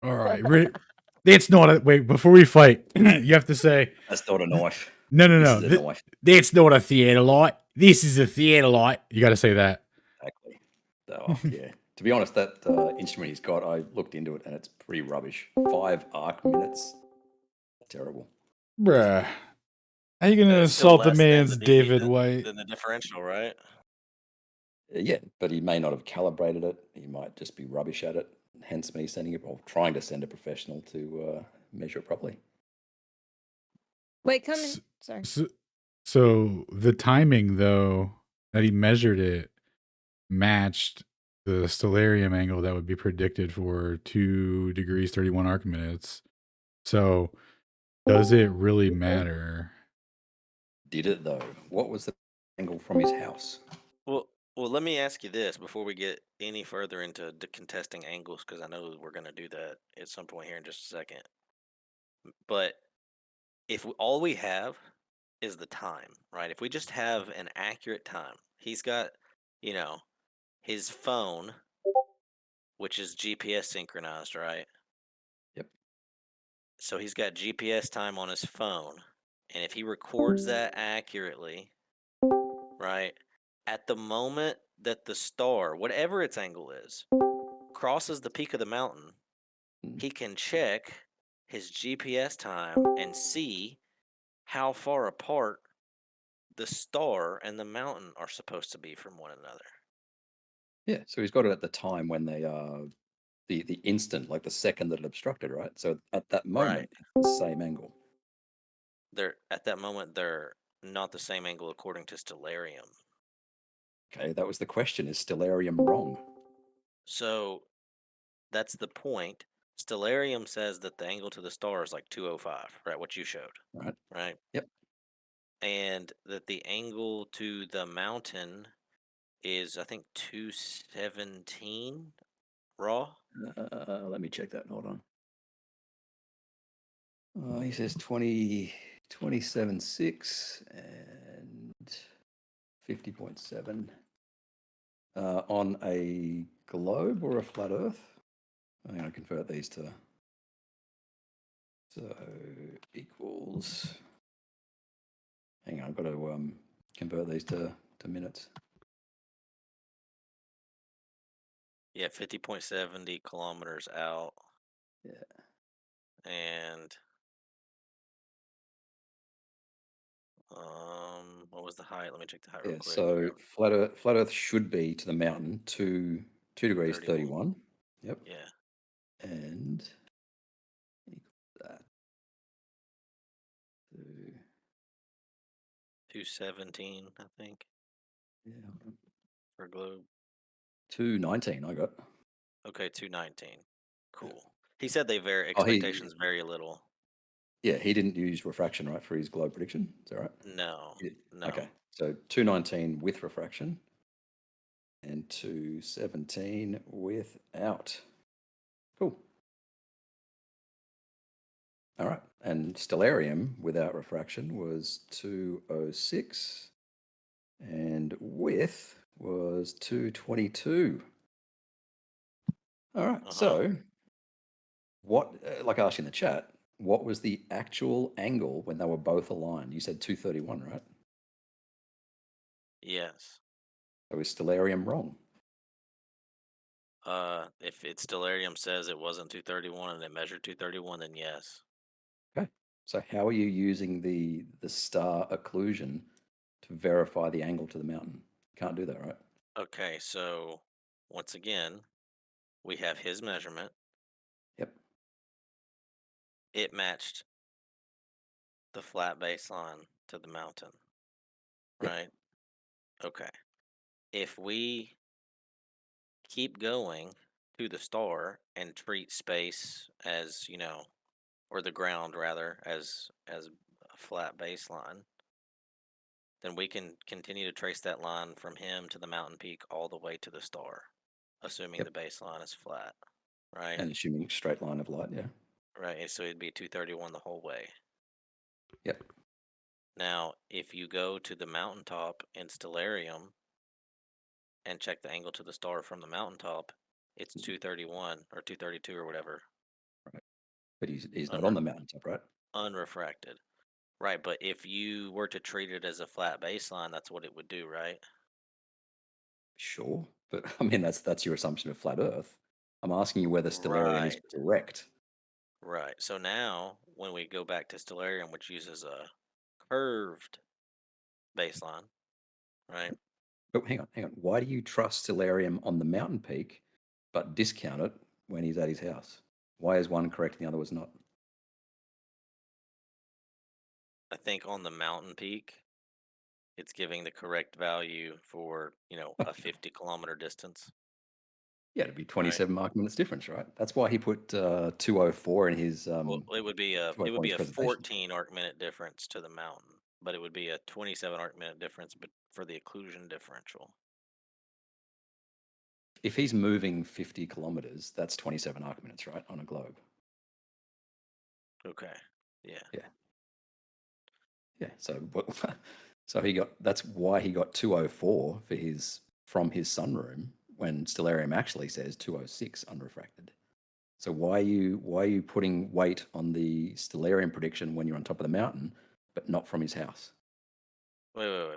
All right. It's not a wait. Before we fight, you have to say That's not a knife. no, no, This no. is a knife. That's not a theodolite. This is a theodolite. You got to say that. Exactly. Oh, yeah. To be honest, that instrument he's got, I looked into it and it's pretty rubbish. 5 arc minutes. Terrible. Bruh. How you And gonna it's still assault the less than man's the DV David White? than the differential, right? Yeah, but he may not have calibrated it. He might just be rubbish at it. Hence me sending it, or trying to send a professional to measure it properly. Wait, come in. Sorry. So the timing though that he measured it matched the stellarium angle that would be predicted for 2 degrees 31 arc minutes. So does it really matter? Did it though? What was the angle from his house? Well, let me ask you this before we get any further into the contesting angles, because I know we're going to do that at some point here in just a second. But if all we have is the time, right? If we just have an accurate time, he's got, you know, his phone, which is GPS synchronized, right? Yep. So he's got GPS time on his phone. And if he records that accurately, right, at the moment that the star, whatever its angle is, crosses the peak of the mountain, he can check his GPS time and see how far apart the star and the mountain are supposed to be from one another. Yeah, so he's got it at the time when they the instant, like the second that it obstructed, right? So at that moment, Right. it's the same angle. They're at that moment they're not the same angle according to Stellarium. Okay, that was the question. Is Stellarium wrong? So that's the point. Stellarium says that the angle to the star is like 205, right? What you showed, Right. right? Yep. And that the angle to the mountain is, I think, 217 raw. Let me check that. Hold on. He says 27.6 and 50.7 on a globe or a flat Earth. I'm going to convert these to. So equals. Hang on, I've got to convert these to minutes. Yeah, 50.70 kilometers out. Yeah. And what was the height? Let me check the height real quick. So flat Earth should be to the mountain 2 degrees 31. Yep. Yeah. And equal that. 217, I think. Yeah. For globe. 219, I got. Okay, 219. Cool. He said they vary, Oh, expectations vary a little. Yeah, he didn't use refraction, right, for his globe prediction. Is that right? No. No. Okay, so 219 with refraction and 217 without. Cool. All right, and Stellarium without refraction was 206 and with was 222. All right, so what, like I asked you in the chat, what was the actual angle when they were both aligned? You said 231, right? Yes. So is Stellarium wrong? If it's Stellarium says it wasn't 231 and it measured 231, then yes. Okay. So how are you using the star occlusion to verify the angle to the mountain? Can't do that, right? Okay, so once again, we have his measurement. Yep. It matched the flat baseline to the mountain. Yep. Right? Okay. If we keep going to the star and treat space as, or the ground rather, as a flat baseline, then we can continue to trace that line from him to the mountain peak all the way to the star, assuming Yep. the baseline is flat, right? And assuming straight line of light, yeah. Right. So it'd be 231 the whole way. Yep. Now, if you go to the mountaintop in Stellarium and check the angle to the star from the mountaintop, it's 231 or 232 or whatever. But he's not Unre- on the mountaintop, right? unrefracted. Right, but if you were to treat it as a flat baseline, that's what it would do, right? Sure, but I mean that's your assumption of flat Earth. I'm asking you whether Stellarium is Right, correct. right. So now, when we go back to Stellarium, which uses a curved baseline, right? But hang on. Why do you trust Stellarium on the mountain peak, but discount it when he's at his house? Why is one correct and the other was not? I think on the mountain peak, it's giving the correct value for, a 50-kilometer distance, Yeah, it'd be right? 27 mark minutes difference, right? That's why he put 204 in his Well, it would be a it would 204 in be his a presentation. 14 arc minute difference to the mountain, but it would be a 27 arc minute difference, but for the occlusion differential. If he's moving 50 kilometers, that's 27 arc minutes, right, on a globe. Okay. Yeah. Yeah, yeah. So so that's why he got 204 for his from his sunroom when Stellarium actually says 206 unrefracted. So why are you putting weight on the Stellarium prediction when you're on top of the mountain, but not from his house? Wait.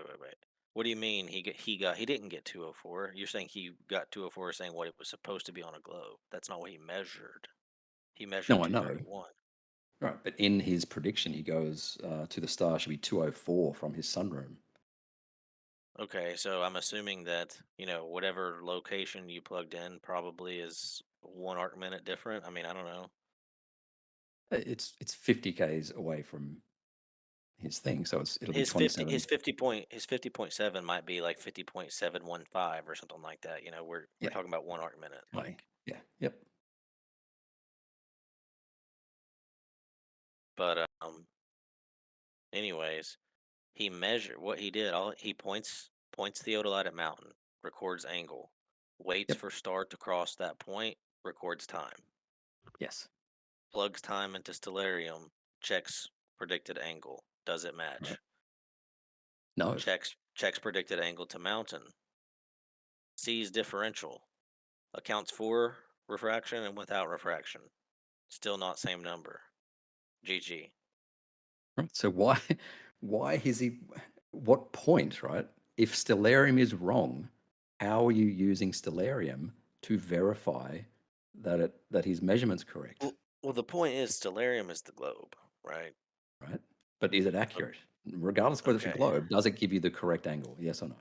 What do you mean he didn't get 204? You're saying he got 204 saying what it was supposed to be on a globe. That's not what he measured. He measured No, I know. 231. Right, but in his prediction, he goes to the star should be 204 from his sunroom. Okay, so I'm assuming that, whatever location you plugged in probably is 1 arc minute different. I mean, I don't know. It's 50 k's away from his thing, so it'll be His 50 27. his 50.7 might be like 50.715 or something like that. We're Yeah, talking about 1 arc minute. okay. Yeah, yep. But anyways, he measured what he did. He points theodolite at mountain, records angle, waits Yep. for star to cross that point, records time, Yes. plugs time into Stellarium, checks predicted angle. Does it Right. match? No. Checks predicted angle to mountain. Sees differential. Accounts for refraction and without refraction. Still not same number. GG. Right. So why why is he what point, right? If Stellarium is wrong, how are you using Stellarium to verify that his measurement's correct? Well, the point is Stellarium is the globe, right? Right? But is it O- accurate? Regardless of whether it's a Okay, globe, does it give you the correct angle? Yes or no?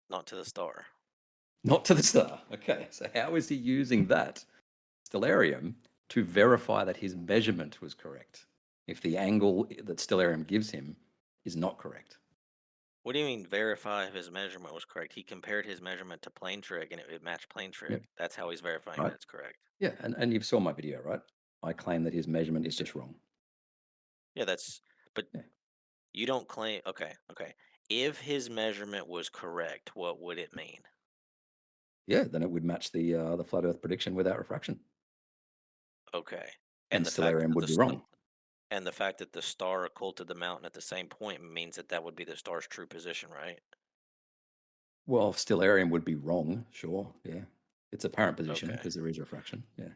not to the star. Not to the star. Okay. So how is he using that Stellarium to verify that his measurement was correct if the angle that Stellarium gives him is not correct? What do you mean verify if his measurement was correct? He compared his measurement to plane trig and it matched plane Yeah. trig. That's how he's verifying that Right? it's correct. Yeah. And you saw my video, right? I claim that his measurement is just wrong. Yeah, but Yeah. you don't claim. Okay. If his measurement was correct, what would it mean? Yeah. Then it would match the flat Earth prediction without refraction, Okay. and And the fact Stellarium that would be wrong. the star occulted the mountain at the same point means that would be the star's true position, right? Well, Stellarium would be wrong. Sure. Yeah. Its apparent position Okay. because there is refraction. Yeah.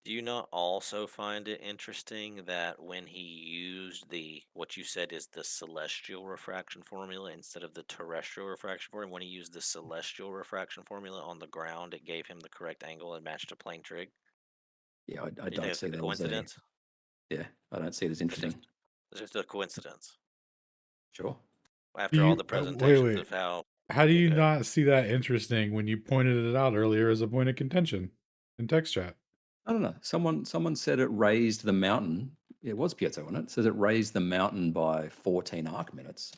Do you not also find it interesting that when he used what you said is the celestial refraction formula instead of the terrestrial refraction formula, when he used the celestial refraction formula on the ground, it gave him the correct angle and matched a plane trig? Yeah. I Do you think don't it's see a that as a, coincidence? yeah. I don't see it as It's just interesting. it's just a coincidence. Sure. Do After all the you wait, presentations wait. of how How do yeah, you go ahead. not see that interesting when you pointed it out earlier as a point of contention in text chat? I don't know. Someone said it raised the mountain. It was Piezo, wasn't it? It says it raised the mountain by 14 arc minutes.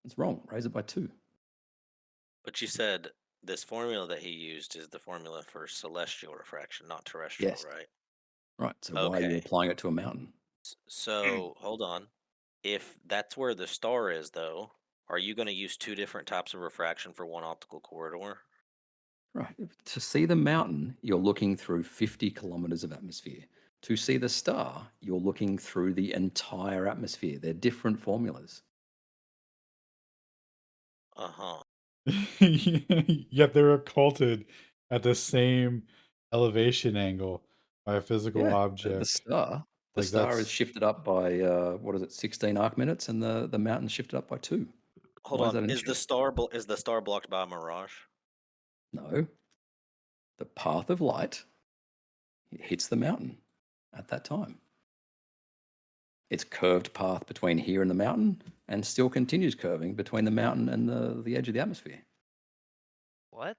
It's wrong. Raise it by 2. But you said this formula that he used is the formula for celestial refraction, not terrestrial, Yes. right? Right. So why are you Okay. applying it to a mountain? So hold on. If that's where the star is, though, are you going to use two different types of refraction for one optical corridor? Right. To see the mountain, you're looking through 50 kilometers of atmosphere. To see the star, you're looking through the entire atmosphere. They're different formulas. Uh huh. Yet they're occulted at the same elevation angle by a physical Yeah, the object. star. The Like star is that's shifted up by what is it, 16 arc minutes, and the mountain's shifted up by 2. Hold Why is on. that an Is issue? is the star blocked by a mirage? No. The path of light hits the mountain at that time. It's curved path between here and the mountain, and still continues curving between the mountain and the edge of the atmosphere. What?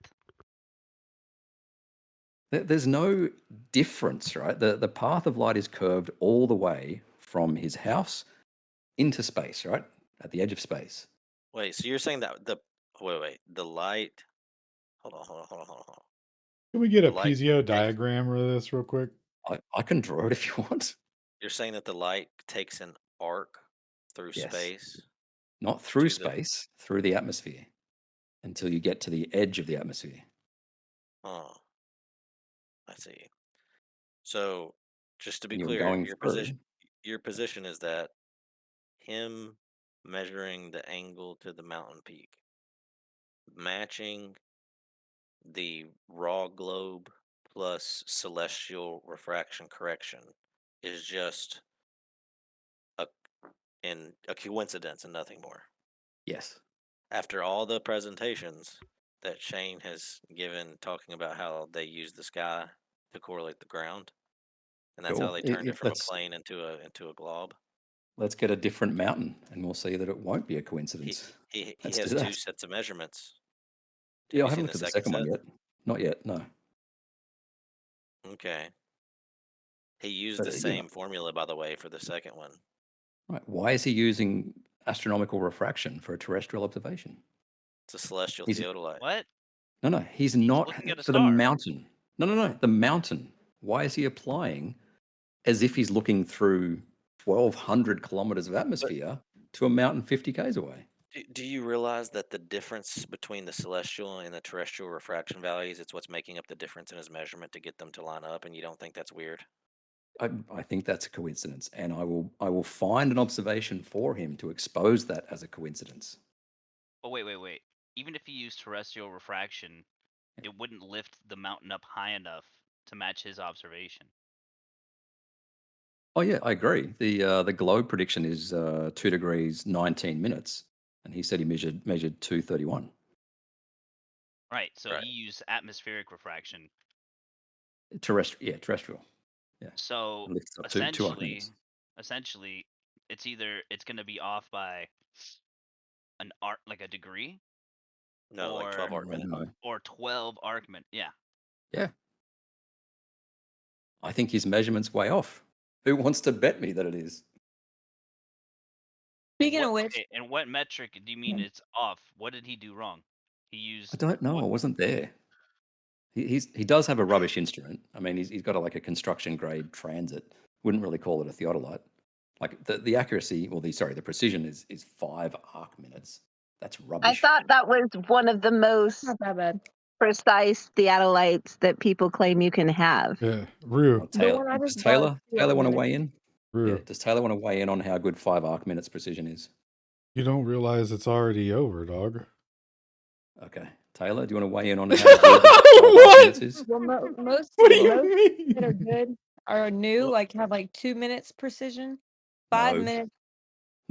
There's no difference, right? The path of light is curved all the way from his house into space, right? At the edge of space. Wait, so you're saying that the light. Hold on, hold on, hold on, hold on. can we get The a light PZO takes. diagram of this real quick? I can draw it if you want. You're saying that the light takes an arc through Yes. space Not through to the. space, through the atmosphere, until you get to the edge of the atmosphere. Oh, I see. So, just to be And you're clear, going through. your position is that him measuring the angle to the mountain peak, matching the raw globe plus celestial refraction correction, is just a a coincidence and nothing more. Yes. After all the presentations that Shane has given talking about how they use the sky to correlate the ground, and that's how Cool. they turned it from a plane into a glob. Let's get a different mountain, and we'll see that it won't be a He coincidence. he Let's has do two that. sets of measurements. Yeah, Have I you haven't seen looked the at the second second one set? yet. Not yet, no. Okay. He used the But you know, same formula, by the way, for the second one. right? Why is he using astronomical refraction for a terrestrial observation? It's a celestial He's theodolite. What? no, he's He's not looking at a for the star. mountain. No, the mountain. Why is he applying as if he's looking through 1,200 kilometers of atmosphere to a mountain 50 k's away? Do you realize that the difference between the celestial and the terrestrial refraction values, it's what's making up the difference in his measurement to get them to line up, and you don't think that's weird? I think that's a coincidence, and I will find an observation for him to expose that as a coincidence. Oh, wait. Even if you use terrestrial refraction, it wouldn't lift the mountain up high enough to match his observation. Oh yeah, I agree. The globe prediction is 2 degrees 19 minutes, and he said he measured 231. Right. So Right. he used atmospheric refraction. Terrestrial. Yeah, So it lifts up to 2 arc minutes. essentially, it's going to be off by an arc, like a degree, No, like 12 or arc minutes. No. 12 arc minutes. Yeah. Yeah, I think his measurement's way off. Who wants to bet me that it is? Speaking of which, Okay, and what metric do you mean it's off? What did he do wrong? He used. I don't know. I what- wasn't there. He does have a rubbish instrument. I mean, he's got like a construction grade transit. Wouldn't really call it a theodolite. Like the accuracy, the precision is 5 arc minutes. That's I rubbish. thought that was one of the most not that bad. precise theodolites that people claim you can have. Yeah, Rue, Taylor, one I does just bought was Taylor want to 2 weigh in? Yeah, Rue. does Taylor want to weigh in on how good 5 arc minutes precision is? You don't realize it's already over, dog. Okay, Taylor, do you want to weigh in on how good 5 arc minutes is? Well, most What do you most that are mean? good are new, Well- like have like 2 minutes precision, 5 No. minutes.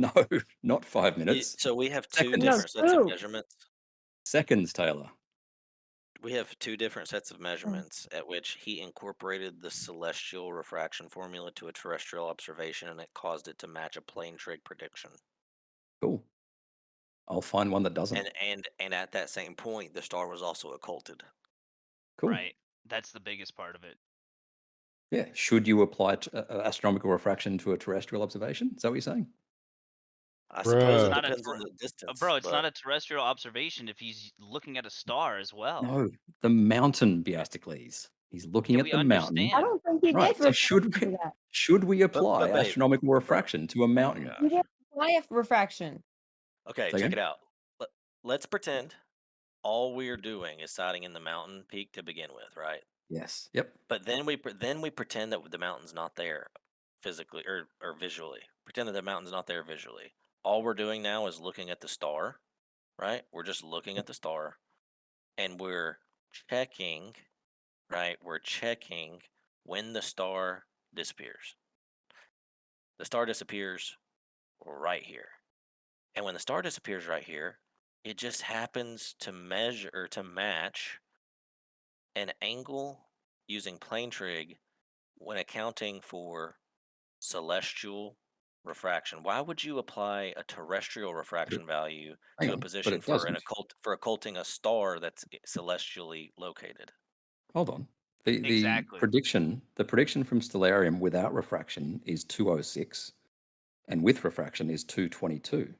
No, not 5 minutes. So we have two Seconds. different sets of No. measurements. Seconds, Taylor. We have two different sets of measurements at which he incorporated the celestial refraction formula to a terrestrial observation, and it caused it to match a plane trig prediction. Cool. I'll find one that doesn't. And at that same point, the star was also occulted. Cool. Right. That's the biggest part of it. Yeah. Should you apply astronomical refraction to a terrestrial observation? Is that what you're saying? I suppose it Bruh. Not a depends ter- on the distance. Bro, it's but not a terrestrial observation if he's looking at a star as well. No, the mountain, Biasticles. He's looking Yeah, at we the mountain. understand. I don't think he Right. did So refraction for that. should we apply babe, astronomical refraction to a mountain? gosh. He didn't apply a refraction. Okay, Say check again? it out. Let's pretend all we're doing is sighting in the mountain peak to begin with, right? Yes. Yep. But then we pretend that the mountain's not there physically or visually. Pretend that the mountain's not there visually. All we're doing now is looking at the star, right? We're just looking at the star, and we're checking, right? We're checking when the star disappears. The star disappears right here. And when the star disappears right here, it just happens to measure or to match an angle using plane trig when accounting for celestial refraction. Why would you apply a terrestrial refraction value Hang to a on, but position it for doesn't. occulting a star that's celestially located? Hold on. The Exactly. prediction from Stellarium without refraction is 206, and with refraction is 222.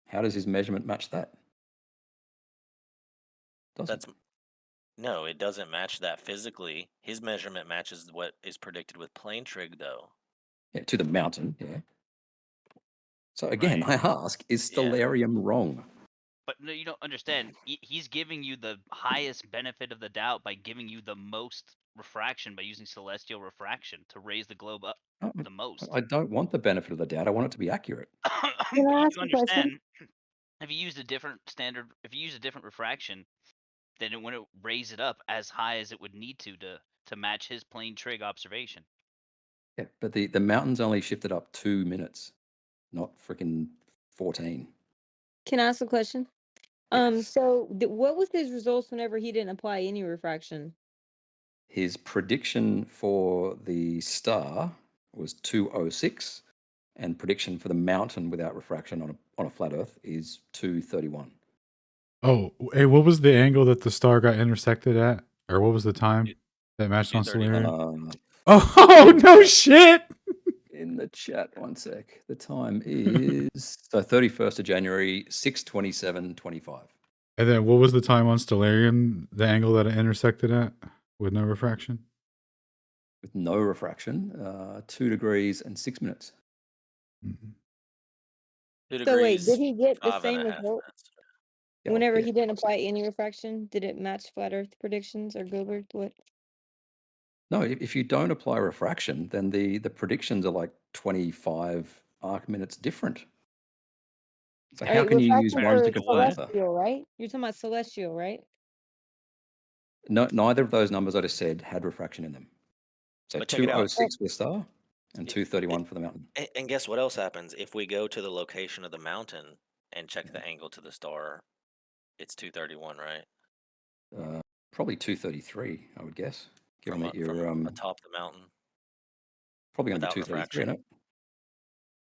How does his measurement match that? Doesn't. That's no, it doesn't match that physically. His measurement matches what is predicted with plane trig, though. Yeah, to the mountain. Yeah. So again, Right. I ask, is Yeah. Stellarium wrong? But no, you don't understand. He's giving you the highest benefit of the doubt by giving you the most refraction by using celestial refraction to raise the globe up I the most. I don't want the benefit of the doubt. I want it to be accurate. Can But I you ask do a question? understand if you use a different standard, if you use a different refraction, then it wouldn't raise it up as high as it would need to match his plane trig observation. Yeah, but the mountain's only shifted up 2 minutes, not freaking 14. Can I ask a question? Yes. So what was his results whenever he didn't apply any refraction? His prediction for the star was 206, and prediction for the mountain without refraction on a flat Earth is 231. Oh, hey, what was the angle that the star got intersected at? Or what was the time Two- that matched on 231. Stellarium? Oh, no shit! In the chat, one sec. The time is so 31st of January, 6:27:25. And then what was the time on Stellarium, the angle that it intersected at with no refraction? With no refraction, 2 degrees and 6 minutes. Mhm. 2 So wait, did degrees, he get the 5 and same a half result minutes. Yeah, whenever yeah. he didn't apply any refraction? Did it match flat Earth predictions or Gilbert? What? No, if you don't apply refraction, then the predictions are like 25 arc minutes different. So All how right, can you use refraction one Compared to for to confirm what? the other? celestial, right? You're talking about celestial, right? No, neither of those numbers I just said had refraction in them. So But check it out. 206 for the star and It- 231 for the mountain. And guess what else happens if we go to the location of the mountain and check Yeah. the angle to the star? It's 231, right? Probably 233, I would guess, given that you're From atop the mountain probably going to be without 233, refraction. isn't it?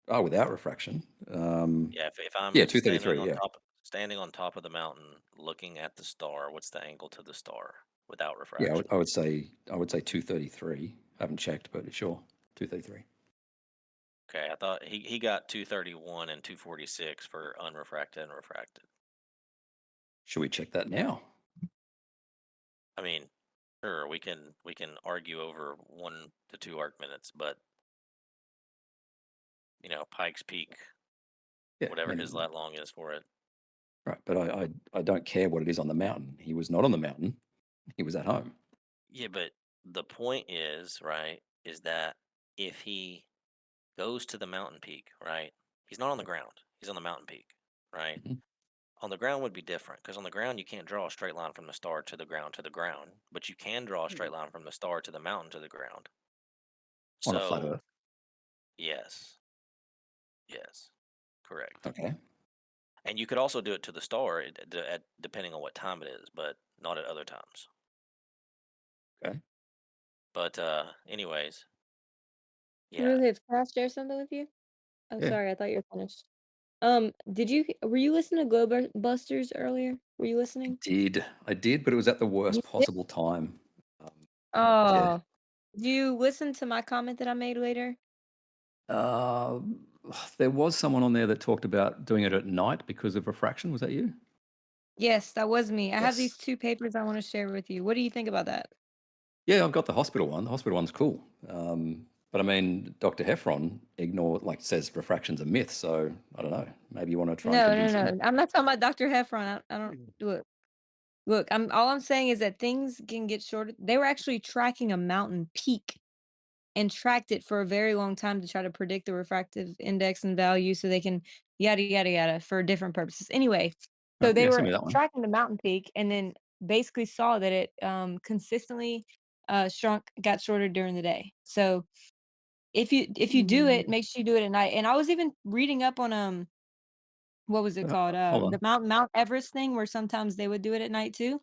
Oh, without refraction. Yeah, if I'm Yeah, standing 233. on Yeah, top of the mountain looking at the star, what's the angle to the star without yeah. refraction? I would say 233. I haven't checked, but sure, 233. Okay, I thought he got 231 and 246 for unrefracted and refracted. Should we check that now? I mean, sure, we can argue over 1 to 2 arc minutes, but Pikes Peak, Yeah, whatever his lat long is for it. right. But I don't care what it is on the mountain. He was not on the mountain. He was at home. Yeah, but the point is, right, is that if he goes to the mountain peak, right, he's not on the ground. He's on the mountain peak, right? Mhm. On the ground would be different because on the ground you can't draw a straight line from the star to the ground, but you can draw a straight line from the star to the mountain to the ground. On a flat So, Earth. yes, yes, correct. Okay. And you could also do it to the star depending on what time it is, but not at other times. Okay. But anyways, yeah. Really, can I share something with you? I'm Yeah. sorry, I thought you were finished. Were you listening to Globe Busters earlier? Were you listening? I did, but it was at the You worst did? possible time. Um, yeah. Oh, did you listen to my comment that I made later? Uh, there was someone on there that talked about doing it at night because of refraction. Was that you? Yes, that was me. I have Yes. these two papers I want to share with you. What do you think about that? Yeah, I've got the hospital one. The hospital one's cool. But I mean, Dr. Heffron says refraction's a myth. So I don't know. Maybe you want to try and No, no, convince him. no. I'm not talking about Dr. Heffron. I don't look. Look, I'm saying is that things can get shorter. They were actually tracking a mountain peak and tracked it for a very long time to try to predict the refractive index and value so they can yada yada yada for different purposes. Anyway, so Right, they yeah, send were me that one. tracking the mountain peak and then basically saw that it consistently got shorter during the day. So if you do it, make sure you do it at night. And I was even reading up on what was it called? Hold The on. Mount Everest thing, where sometimes they would do it at night too.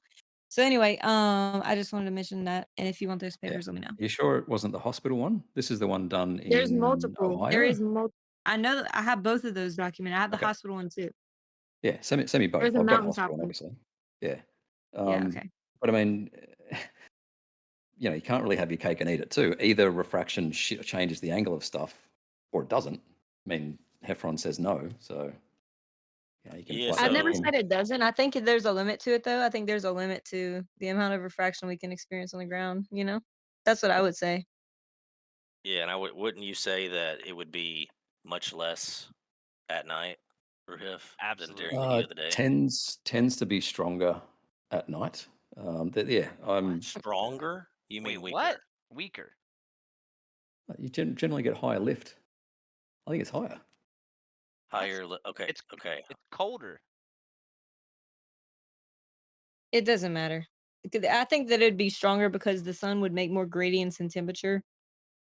So anyway, I just wanted to mention that. And if you want those Yeah. papers, let me know. You sure it wasn't the hospital one? This is the one done There's in multiple. There Ohio? is I know that I have both of those documented. I have the Okay. hospital one too. Yeah, send me both. There's a I've got the mountaintop hospital one, one. obviously. Yeah. Yeah, okay. But I mean, you can't really have your cake and eat it too. Either refraction changes the angle of stuff, or it doesn't. I mean, Heffron says no, so you can Yeah, fly. I so- never said it doesn't. I think there's a limit to it, though. I think there's a limit to the amount of refraction we can experience on the ground. That's what I would say. Yeah, and wouldn't you say that it would be much less at night for HIF than during the heat of the day? Tends to be stronger at night. I'm. Stronger? You mean Wait, weaker? what? Weaker. You generally get higher lift. I think it's higher. Higher. Okay. It's Okay. It's colder. It doesn't matter. I think that it'd be stronger because the sun would make more gradients in temperature.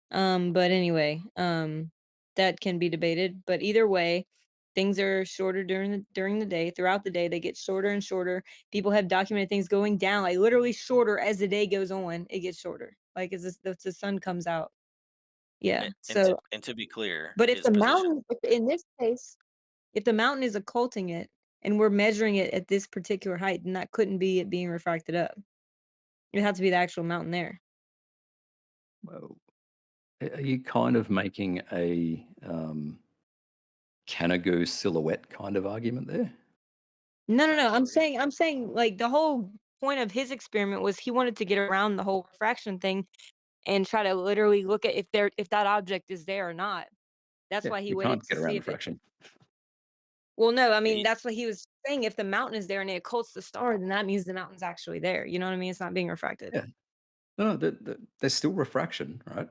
But anyway, that can be debated. But either way, things are shorter during the day. Throughout the day, they get shorter and shorter. People have documented things going down, like literally shorter as the day goes on. It gets shorter, like as the sun comes out. Yeah. So, And to be clear, but if his the position. mountain, in this case, if the mountain is occulting it and we're measuring it at this particular height, then that couldn't be it being refracted up. It had to be the actual mountain there. Well, are you kind of making a Canagoo silhouette kind of argument there? No, no, no. I'm saying like the whole point of his experiment was he wanted to get around the whole refraction thing and try to literally look at if that object is there or not. That's Yeah, why he you waited can't to get around see if it. refraction. Well, no, I mean Ye- that's what he was saying. If the mountain is there and it occults the star, then that means the mountain's actually there. You know what I mean? It's not being refracted. Yeah. No, there's still refraction, right?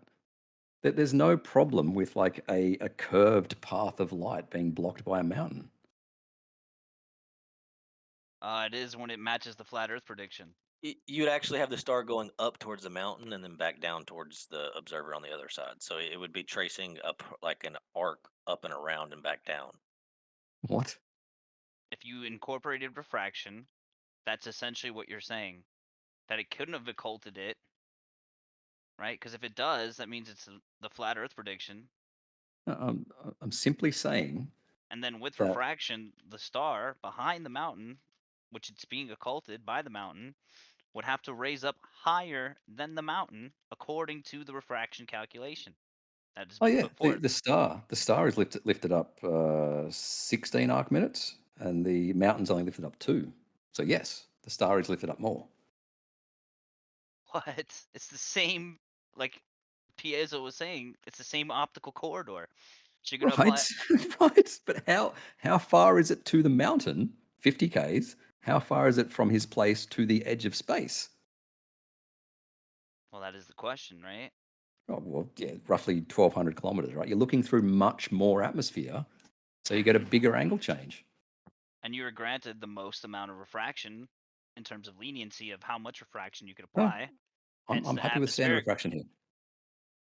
There's no problem with like a curved path of light being blocked by a mountain. It is when it matches the flat Earth prediction. You'd actually have the star going up towards the mountain and then back down towards the observer on the other side. So it would be tracing up like an arc up and around and back down. What? If you incorporated refraction, that's essentially what you're saying. That it couldn't have occulted it, right? Because if it does, that means it's the flat Earth prediction. No, I'm simply saying. And then with that- refraction, the star behind the mountain, which it's being occulted by the mountain, would have to raise up higher than the mountain according to the refraction calculation that has Oh been yeah, put forth. the star is lifted up 16 arc minutes, and the mountain's only lifted up 2. So yes, the star is lifted up more. What? It's the same, like Piezo was saying, it's the same optical corridor. So you're gonna Right, apply. right. But how far is it to the mountain? 50 k's. How far is it from his place to the edge of space? Well, that is the question, right? Oh, well, yeah, roughly 1,200 kilometers, right? You're looking through much more atmosphere, so you get a bigger angle change. And you are granted the most amount of refraction in terms of leniency of how much refraction you could No, apply. I'm Hence the happy with standard atmospheric. refraction here.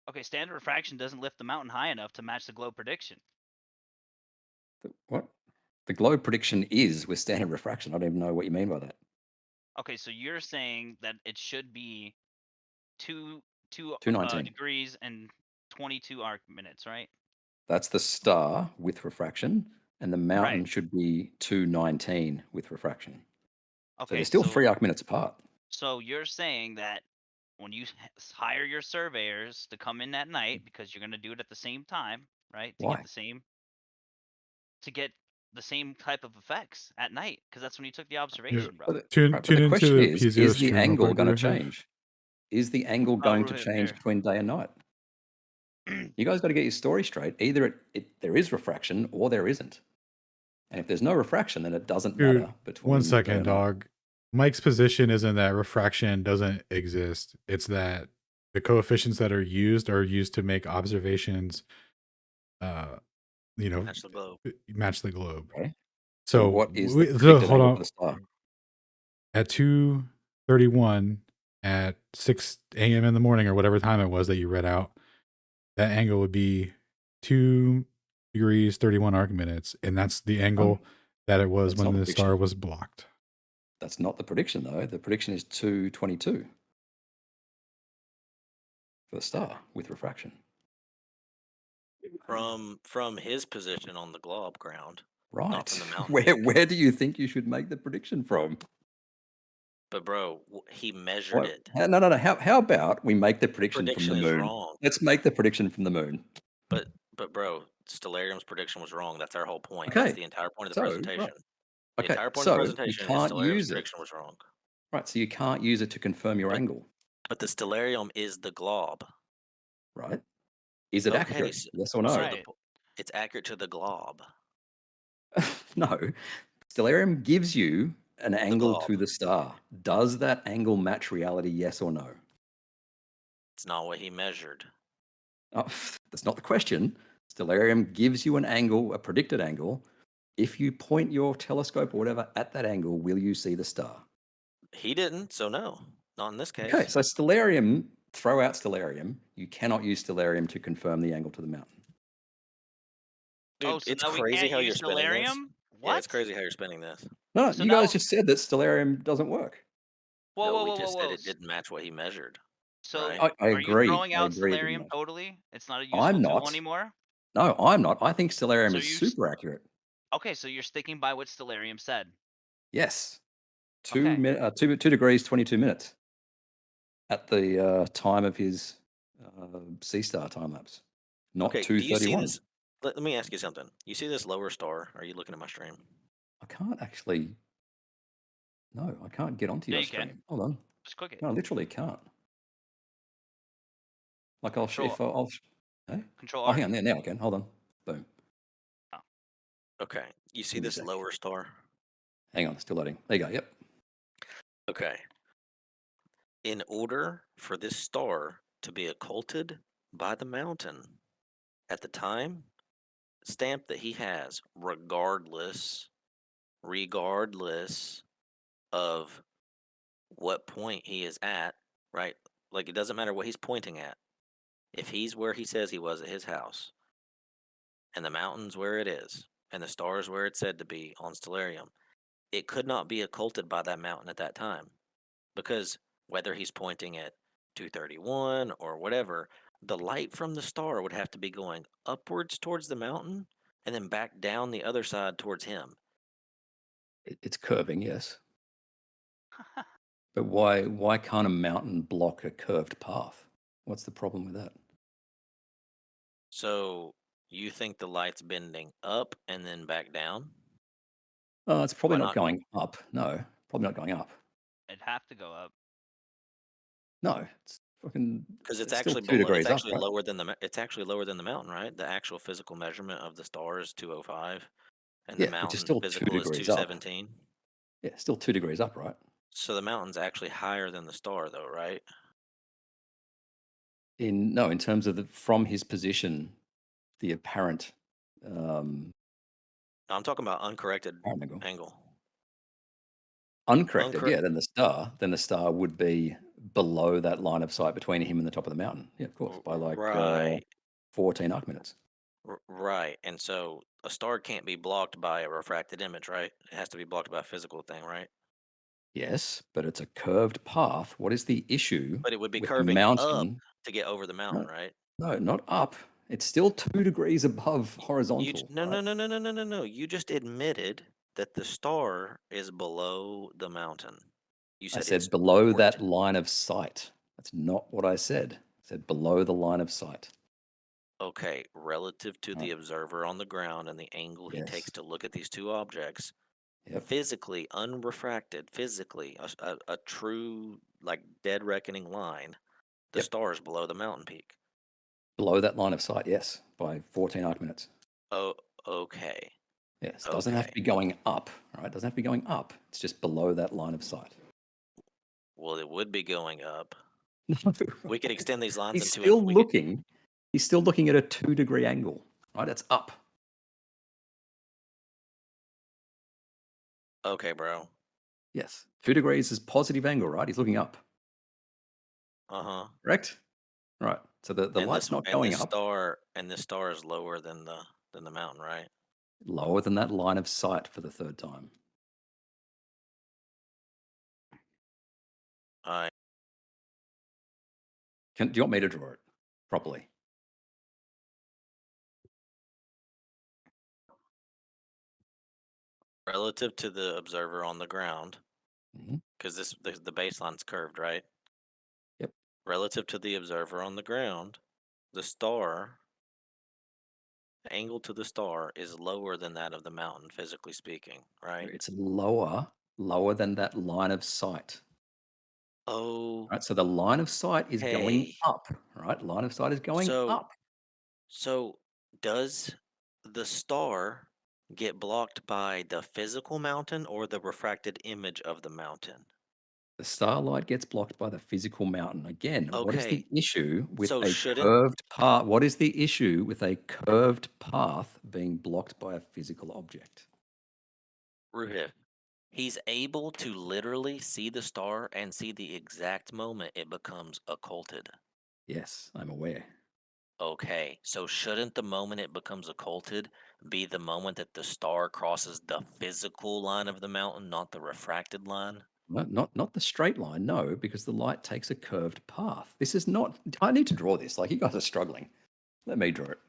Okay, standard refraction doesn't lift the mountain high enough to match the globe prediction. What? The globe prediction is with standard refraction. I don't even know what you mean by that. Okay, so you're saying that it should be two 219. degrees and 22 arc minutes, right? That's the star with refraction, and the mountain Right. should be 219 with refraction. So Okay, they're still so 3 arc minutes apart. so you're saying that when you hire your surveyors to come in at night, because you're going to do it at the same time, right? To Why? get the same type of effects at night, because that's when you took the observation, But brother. Tune but tune the into question the is Pizio the stream real angle quick going to there, Hef. change? Is the angle going to Ruhit, change here. between day and night? You guys got to get your story straight. Either there is refraction or there isn't. And if there's no refraction, then it doesn't Dude, matter between one day second, and night. dog. Mike's position isn't that refraction doesn't exist. It's that the coefficients that are used to make observations, Match the globe. match the globe. Okay. So, So what is the so predicted hold angle on. for the star? At 231 at 6 a.m. in the morning or whatever time it was that you read out, that angle would be 2 degrees 31 arc minutes, and that's the No, angle that it was that's when not the the star prediction. was blocked. That's not the prediction, though. The prediction is 222 for the star with refraction. From his position on the glob ground, not Right. from the mountain Where peak. where do you think you should make the prediction from? But bro, he measured What? it. No. How about we make the prediction from the Prediction is moon? wrong. Let's make the prediction from the moon. But bro, Stellarium's prediction was wrong. That's our whole point. Okay. That's the entire point of the So, right. presentation. The Okay. entire point of the So you presentation is can't Stellarium's use it. prediction was wrong. Right. So you can't use it to confirm your But angle. but the Stellarium is the glob. Right. Is it Okay, accurate? so, Yes or no? so Right. it's accurate to the glob. No. Stellarium gives you an angle glob. to the star. Does that angle match reality? Yes or no? It's not what he measured. Oh, that's not the question. Stellarium gives you an angle, a predicted angle. If you point your telescope or whatever at that angle, will you see the star? He didn't, so no. Not in this case. Okay, so Stellarium, throw out Stellarium. You cannot use Stellarium to confirm the angle to the mountain. Dude, Oh, so it's now we crazy can't how you're use spinning this. Stellarium? Yeah, What? it's crazy how you're spinning this. No, So you guys now- just said that Stellarium doesn't work. Whoa, No, whoa, we whoa, just whoa, said whoa. it didn't match what he measured. So right? I are you agree. throwing I out agree it didn't Stellarium match. totally? It's not a useful I'm tool not. anymore? No, I'm not. I think Stellarium So is you super accurate. Okay, so you're sticking by what Stellarium said. Yes. Okay. 2 degrees 22 minutes at the time of his sea star time lapse, not Okay, do you see 2:31. this? Let me ask you something. You see this lower star? Are you looking at my stream? I can't actually. No, I can't get onto Yeah, your you can. stream. Hold on. Just click it. No, I literally can't. Like I'll. Control- If I'll. Eh? Control Oh, R. hang on. There, now I can. Hold on. Boom. Okay, you see Give me a this sec. lower star? Hang on. Still loading. There you go. Yep. Okay. In order for this star to be occulted by the mountain at the time stamp that he has, regardless of what point he is at, right? Like, it doesn't matter what he's pointing at. If he's where he says he was at his house, and the mountain's where it is, and the star is where it's said to be on Stellarium, it could not be occulted by that mountain at that time. Because whether he's pointing at 231 or whatever, the light from the star would have to be going upwards towards the mountain and then back down the other side towards him. It's curving. Yes. But why can't a mountain block a curved path? What's the problem with that? So you think the light's bending up and then back down? It's probably Why not not? going up. No, probably not going up. It'd have to go up. No, it's fucking. Because it's still actually 2 below. It's degrees up, actually right? lower than it's actually lower than the mountain, right? The actual physical measurement of the star is 205, and the Yeah, which is mountain still 2 physical is degrees up. 217. Yeah, still 2 degrees up, right? So the mountain's actually higher than the star, though, right? In terms of from his position, the apparent I'm talking about uncorrected angle. angle. Uncorrected, yeah, then the star would be below that line of sight between him and the top of the mountain. Yeah, of course, by like Right. 14 arc minutes. Right. And so a star can't be blocked by a refracted image, right? It has to be blocked by a physical thing, right? Yes, but it's a curved path. What is the issue But it would be with the curving up mountain? to get over the mountain, right? No, not up. It's still 2 degrees above horizontal. No, right? no. You just admitted that the star is below the mountain. You I said said it's below towards that line of sight. That's not what I said. I said below the line of sight. Okay, relative to the Right. observer on the ground and the angle he Yes. takes to look at these two objects, Yep. physically, unrefracted, physically, a true, like, dead reckoning line, the Yep. star is below the mountain peak. Below that line of sight, yes, by 14 arc minutes. Oh, okay. Yes. Doesn't have to be going up, right? Doesn't have to be going up. It's just below that line of sight. Well, it would be going up. No. We could extend these lines He's into still we could- looking. He's still looking at a 2-degree angle, right? It's up. Okay, bro. Yes. 2 degrees is positive angle, right? He's looking up. Correct? Right. So the And light's this not and going this up. star is lower than the mountain, right? Lower than that line of sight for the third time. I Do you want me to draw it properly? relative to the observer on the ground, Mhm. because the baseline's curved, right? Yep. Relative to the observer on the ground, the angle to the star is lower than that of the mountain, physically speaking, right? It's lower than that line of sight. Oh, Right. So the line of sight is going hey. up. Right. Line of sight is going So up. so does the star get blocked by the physical mountain or the refracted image of the mountain? The starlight gets blocked by the physical mountain. Again, what is the Okay. issue with So a shouldn't curved path? What is the issue with a curved path being blocked by a physical object? Ruhiv, he's able to literally see the star and see the exact moment it becomes occulted. Yes, I'm aware. Okay, so shouldn't the moment it becomes occulted be the moment that the star crosses the physical line of the mountain, not the refracted line? Not the straight line, no, because the light takes a curved path. This is not. I need to draw this. Like, you guys are struggling. Let me draw it.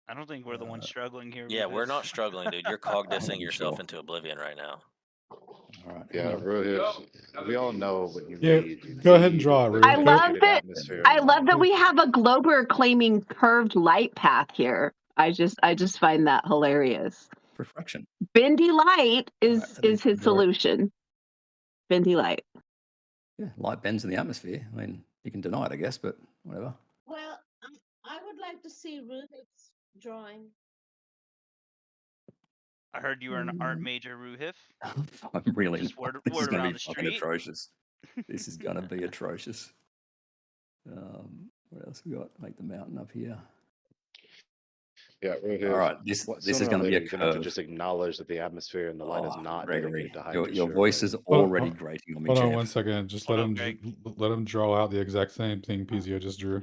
I don't think we're the ones struggling here. Yeah, we're not Rufus. struggling, dude. You're I'm cogdissing not yourself sure. into oblivion right now. All right. Yeah, Rohit, we all know what you Yeah, need. You go ahead and need draw it, the I Ruth. love dedicated that. atmosphere in I the love that light. we have a glober claiming curved light path here. I just find that hilarious. Refraction. Bendy light All right. Let me is his draw it. solution. Bendy light. Yeah, light bends in the atmosphere. I mean, you can deny it, I guess, but whatever. Well, I would like to see Ruth's drawing. I heard you were an art major, Ruhif. I'm really Just not. word This is word going to around be the fucking street. atrocious. This is going to be atrocious. What else we got? Make the mountain up here. Yeah, All Rohit, right, this sooner is or going to be later a you're going to have to curve. just acknowledge that the atmosphere and the light is Oh, not Gregory, dedicated to hide your your voice silhouette. is Hold, already hold, grating on me, hold on Jeff. one second. Just Hold let on, him Greg. let him draw out the exact same thing Pizio just drew.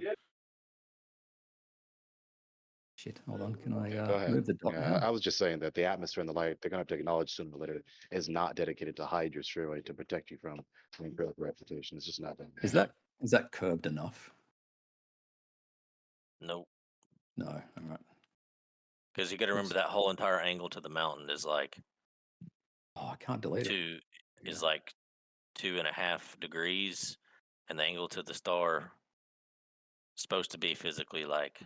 Shit, hold on. Can Okay, I go ahead. move the dot Yeah, now? I was just saying that the atmosphere and the light, they're going to have to acknowledge sooner or later, is not dedicated to hide your silhouette, to protect you from acrylic reputation. It's just not done. Is that curved enough? Nope. No. All right. Because you got to remember that whole entire angle to the mountain is like Oh, I can't delete it. two There we is go. like 2.5 degrees, and the angle to the star is supposed to be physically like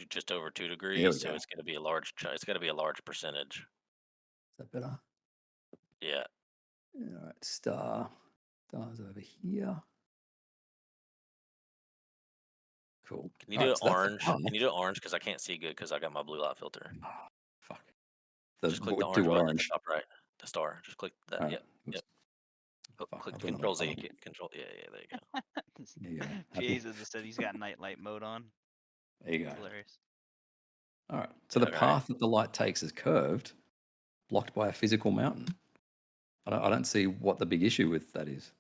just over 2 There degrees. we So go. it's going to be a large. It's got to be a large percentage. Is that better? Yeah. All right. Stars over here. Cool. Can you All do right. it So that's the orange? path. Can you do it orange? Because I can't see good because I got my blue light filter. Oh, fuck. Just click the Do orange what button at the orange? top right. The star. Just click that. All right. Yep. Oops. Yep. Fuck. Click I'll do it on Control the Z. bottom. Control. Yeah. Yeah. There you go. There you go. Happy? Jesus just said he's got nightlight mode on. There you go. It's hilarious. All right. So the Okay. path that the light takes is curved, blocked by a physical mountain. I don't see what the big issue with that is.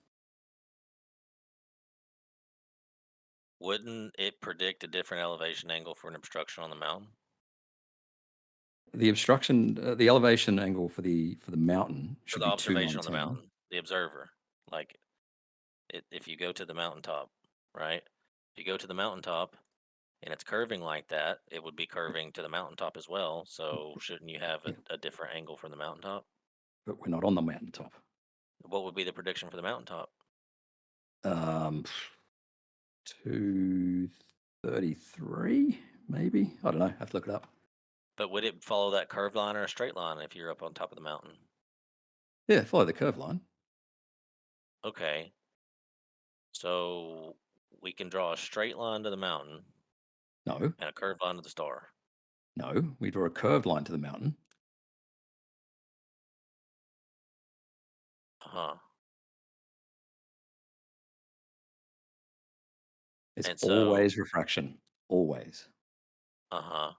Wouldn't it predict a different elevation angle for an obstruction on the mountain? The obstruction, the elevation angle for the mountain For should the be observation on the 219. mountain, the observer. Like, if you go to the mountaintop, right? If you go to the mountaintop and it's curving like that, it would be curving to the mountaintop as well. So shouldn't you have Yeah, a different angle from the mountaintop? but we're not on the mountaintop. What would be the prediction for the mountaintop? 233, maybe. I don't know. I have to look it up. But would it follow that curved line or a straight line if you're up on top of the mountain? Yeah, follow the curve line. Okay. So we can draw a straight line to the mountain No, and a curved line to the star. no. We draw a curved line to the mountain. Huh. It's And so, always refraction. Always. uh-huh.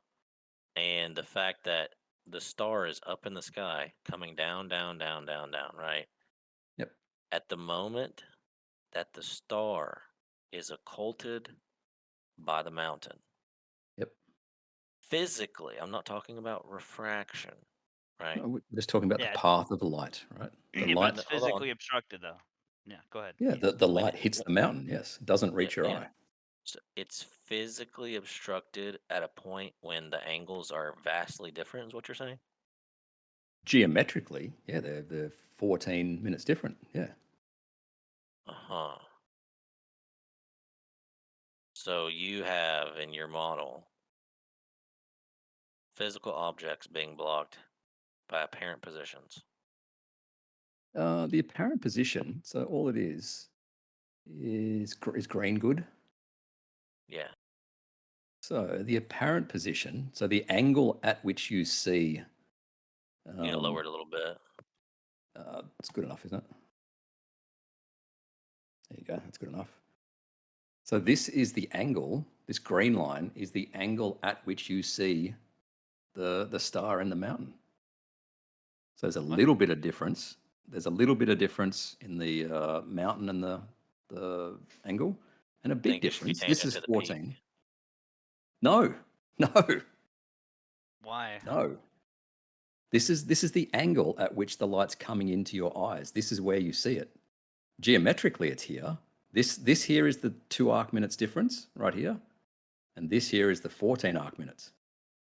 And the fact that the star is up in the sky, coming down, down, down, down, down, right? Yep. At the moment that the star is occulted by the mountain. Yep. Physically, I'm not talking about refraction, right? No, we're just talking about the Yeah, path of the light, right? The yeah, but light, it's Hold on. physically obstructed though. Yeah, go ahead. yeah, the Wait, light hits the mountain. Yes, it doesn't reach your yeah. eye. So it's physically obstructed at a point when the angles are vastly different, is what you're saying? Geometrically, yeah, they're 14 minutes different. Yeah. Uh-huh. So you have in your model physical objects being blocked by apparent positions. The apparent position. So all it is green good. Yeah. So the apparent position. So the angle at which you see. You need to lower it a little bit. It's good enough, isn't it? There you go. That's good enough. So this is the angle. This green line is the angle at which you see the star and the mountain. So there's a What? little bit of difference. There's a little bit of difference in the mountain and the angle, and a big Think it should be difference. This tangent is to the peak. 14. No, no, Why? no. This is the angle at which the light's coming into your eyes. This is where you see it. Geometrically, it's here. This here is the 2 arc minutes difference right here, and this here is the 14 arc minutes,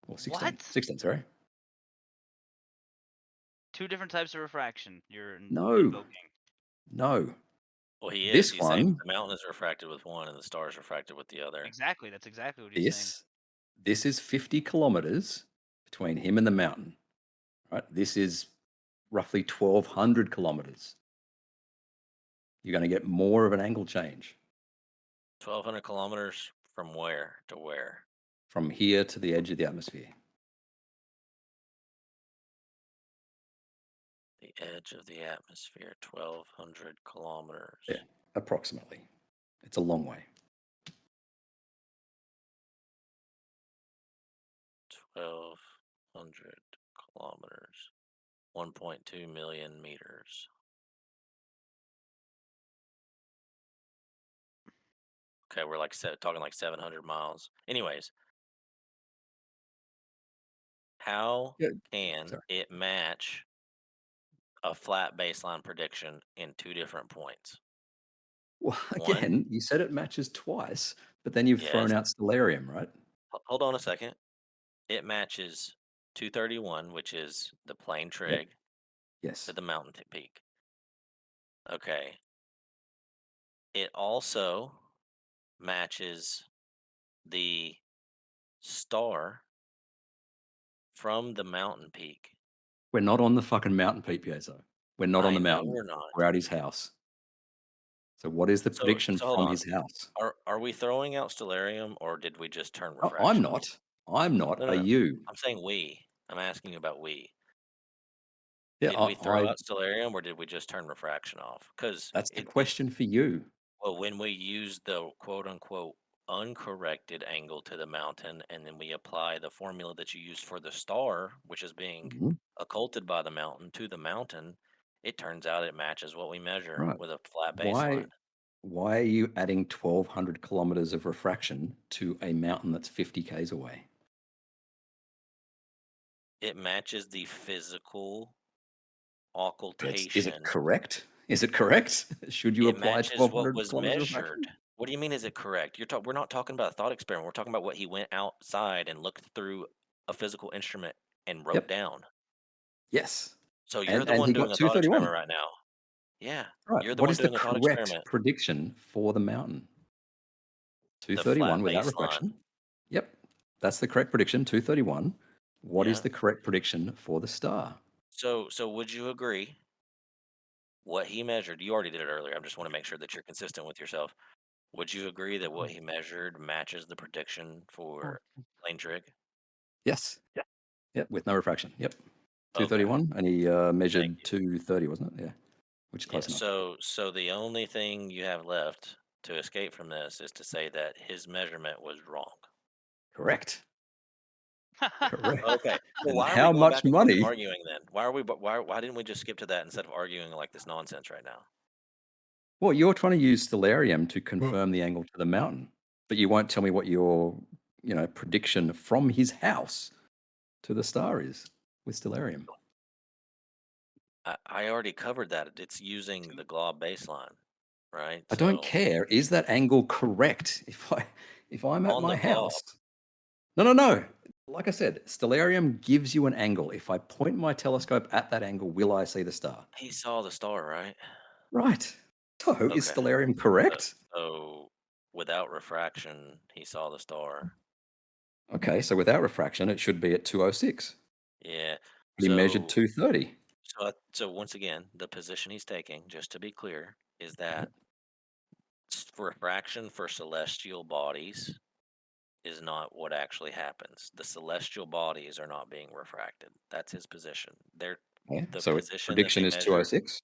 or 16. What? 16, sorry. Two different types of refraction you're No. invoking. No. Well, he is. This He's saying one, the mountain is refracted with one and the star is refracted with the other. Exactly. That's exactly what he's saying. this is 50 kilometers between him and the mountain. Right? This is roughly 1,200 kilometers. You're going to get more of an angle change 1,200 kilometers from where to where? from here to the edge of the atmosphere. The edge of the atmosphere, 1,200 kilometers. Yeah, approximately. It's a long way. 1,200 kilometers, 1.2 million meters. Okay, we're like talking like 700 miles. Anyways, how Yeah, can sorry. it match a flat baseline prediction in two different points? Well, One, again, you said it matches twice, but then you've thrown yes. out Stellarium, right? Hold on a second. It matches 231, which is the plane trig, Yes. to the mountain peak. Okay. It also matches the star from the mountain peak. We're not on the fucking mountain, Pete Piezo. We're not on I the know mountain. we're not. We're at his house. So what is the prediction So hold from on. his house? Are we throwing out Stellarium or did we just turn Oh, refraction? I'm not. I'm not. No, Are no. you? I'm saying we. I'm asking you about we. Yeah, Did we throw out Stellarium or did we just turn refraction off? Because that's the question for you. well, when we use the quote unquote uncorrected angle to the mountain, and then we apply the formula that you used for the star, which is being Mhm. occulted by the mountain, to the mountain, it turns out it matches what we measure Right. with a flat Why baseline. why are you adding 1,200 kilometers of refraction to a mountain that's 50 k's away? It matches the physical Is occultation. it correct? Is it correct? Should you It apply matches what 1,200 was kilometers of measured. refraction? What do you mean? Is it correct? We're not talking about a thought experiment. We're talking about what he went outside and looked through a physical instrument and wrote Yep. down. Yes. So you're the And one he doing got a thought 231. experiment right now. Yeah, Right. you're the What one is the doing the thought correct experiment. prediction for the mountain? The flat 231 without baseline. refraction. Yep. That's the correct prediction, 231. What is Yeah. the correct prediction for the star? So would you agree what he measured? You already did it earlier. I just want to make sure that you're consistent with yourself. Would you agree that what he measured matches the prediction for plane trig? Yes. Yep, with no refraction. Yep. Okay. 231, and he measured you. 230, wasn't it? Yeah, which is Yeah. close enough. So the only thing you have left to escape from this is to say that his measurement was wrong. Correct. Correct. Okay. Well, And why are we how going back much and forth and money? arguing then? Why didn't we just skip to that instead of arguing like this nonsense right now? Well, you're trying to use Stellarium to Well, confirm the angle to the mountain, but you won't tell me what your, prediction from his house to the star is with Stellarium. I already covered that. It's using the glob baseline, right? I don't So care. Is that angle correct? If I'm at on my the glob, house. No. Like I said, Stellarium gives you an angle. If I point my telescope at that angle, will I see the star? he saw the star, right? Right. So is Okay. Stellarium So, correct? so without refraction, he saw the star. Okay, so without refraction, it should be at 206. Yeah. He measured So 230. so once again, the position he's taking, just to be clear, is that refraction for celestial bodies is not what actually happens. The celestial bodies are not being refracted. That's his position. Yeah, The so its position that prediction they is measure, 206.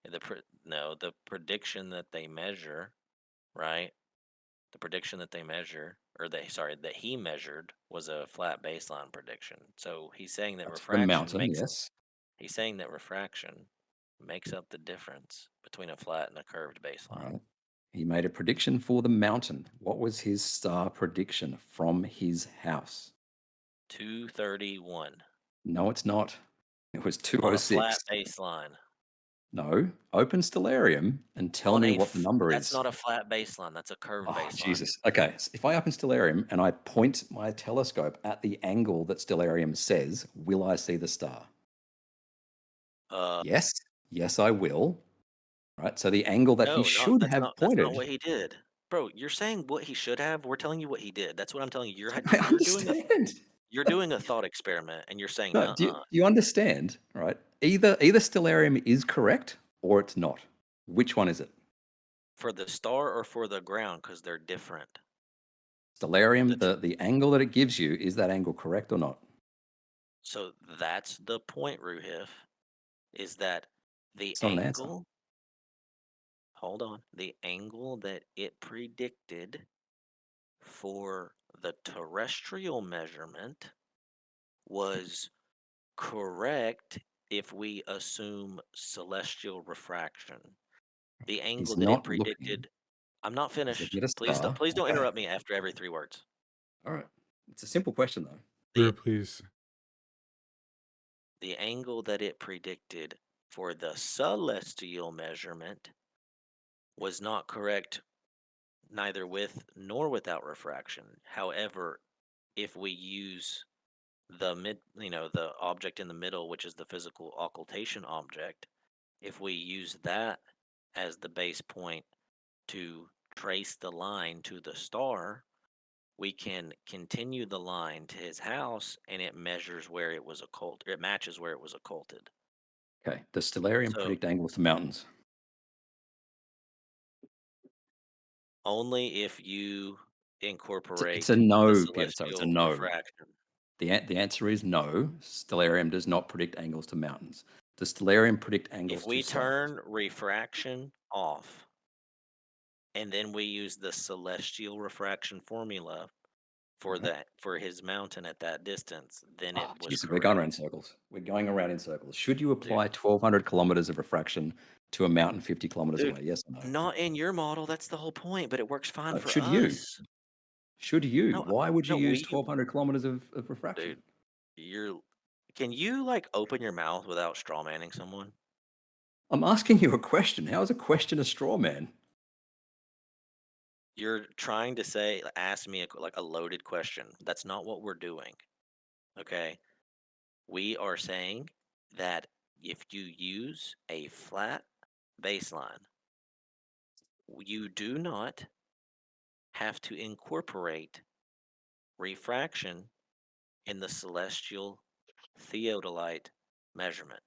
the prediction that they measure, right? The prediction that they measure, or that he measured was a flat baseline prediction. So he's saying that That's for the mountain, makes yes. he's saying that refraction makes up the difference between a flat and a curved All baseline. right. He made a prediction for the mountain. What was his star prediction from his house? 231 No, it's not. It was on a flat 206. baseline. No, open Stellarium and tell me what the number That's is. not a flat baseline. That's a curved Oh, baseline. Jesus. Okay, so if I open Stellarium and I point my telescope at the angle that Stellarium says, will I see the star? Yes. Yes, I will. Right. So the angle that he No, should that's have not pointed. what he did. Bro, you're saying what he should have. We're telling you what he did. That's what I'm telling you. I understand. You're doing a thought experiment, and you're saying, No, do you understand? Right. Either Stellarium is correct or it's not. Which one is it? for the star or for the ground, because they're different. Stellarium, The the angle that it gives you, is that angle correct or not? So that's the point, Ruhif, is that the It's not an answer. angle, hold on, the angle that it predicted for the terrestrial measurement was correct if we assume celestial refraction. The He's angle that it not looking. predicted, I'm not He's looking finished. at a star. Please don't Okay. interrupt me after every 3 words. All right. It's a simple question though. Brewer, The please. the angle that it predicted for the celestial measurement was not correct neither with nor without refraction. However, if we use the object in the middle, which is the physical occultation object, if we use that as the base point to trace the line to the star, we can continue the line to his house and it measures where it was occulted. It matches where it was occulted. Okay. Does Stellarium So predict angles to mountains? only if you It's a incorporate the no, Peter. So it's a celestial no. refraction. The answer is no. Stellarium does not predict angles to mountains. Does Stellarium predict angles If to we stars? turn refraction off and then we use the celestial refraction formula Right. for his mountain at that distance, then Oh, it was Jesus, we're going around in correct. circles. We're going around in circles. Should you Dude, apply 1,200 kilometers of refraction to a mountain 50 kilometers dude, away? Yes or no? not in your model. That's the whole point, but it works fine for Should you? us. Should you? No, Why would you no, use 1,200 kilometers of refraction? dude, you're. Can you like open your mouth without straw manning someone? I'm asking you a question. How is a question a straw man? You're trying to ask me like a loaded question. That's not what we're doing. Okay. We are saying that if you use a flat baseline, you do not have to incorporate refraction in the celestial theodolite measurement.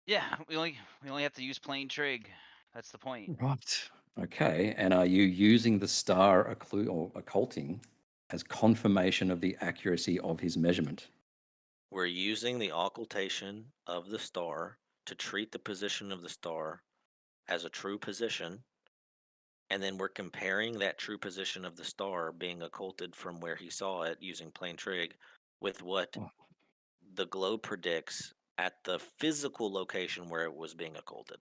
Yeah, we only have to use plain trig. That's the point. Right. Okay. And are you using the star or occulting as confirmation of the accuracy of his measurement? We're using the occultation of the star to treat the position of the star as a true position, and then we're comparing that true position of the star being occulted from where he saw it using plain trig with what Oh. the globe predicts at the physical location where it was being occulted.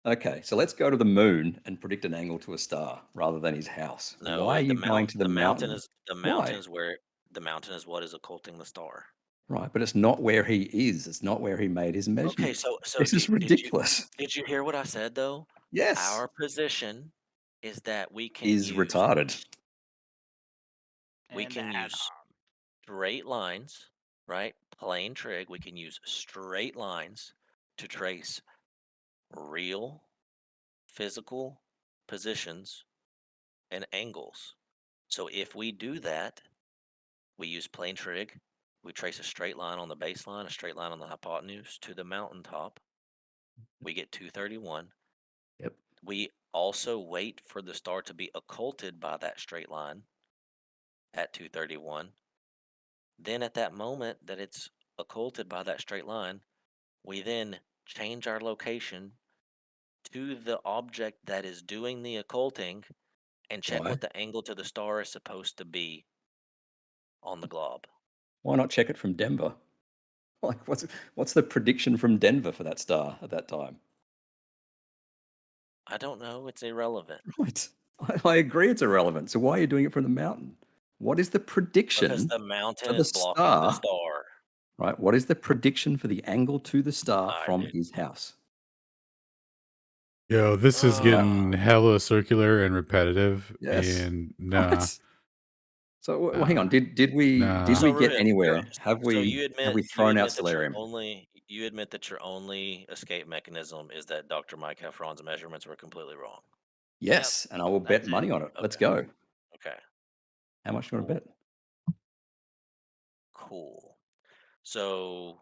Okay, so let's go to the moon and predict an angle to a star rather than his house. No, Why are you going to the mountain mountain? is the mountain Why? is where the mountain is what is occulting the star. Right, but it's not where he is. It's not where he made his Okay, measurement. so This is ridiculous. did you hear what I said though? Yes, Our position is that we can is use retarded. we And can use straight lines, right? Plain trig. We can use straight lines to trace real physical positions and angles. So if we do that, we use plain trig. We trace a straight line on the baseline, a straight line on the hypotenuse to the mountaintop. We get 231. Yep. We also wait for the star to be occulted by that straight line at 231. Then at that moment that it's occulted by that straight line, we then change our location to the object that is doing the occulting and check Why? what the angle to the star is supposed to be on the glob. Why not check it from Denver? Like, what's the prediction from Denver for that star at that time? I don't know. It's irrelevant Right. I agree it's irrelevant. So why are you doing it from the mountain? What is the because prediction the mountain for the is blocking the star? star. Right. What is the prediction for the angle to the star I from do. his house? Yo, this is getting Uh, hella circular and repetitive, Yes. and nah, Right. So hang on. nah, Did we nah. get anywhere? Have so we thrown out that Stellarium? you admit that your only escape mechanism is that Dr. Mike Heffron's measurements were completely wrong. Yes, and I will bet That's it. money on it. Let's Okay. go. Okay. How much do you want to bet? Cool. So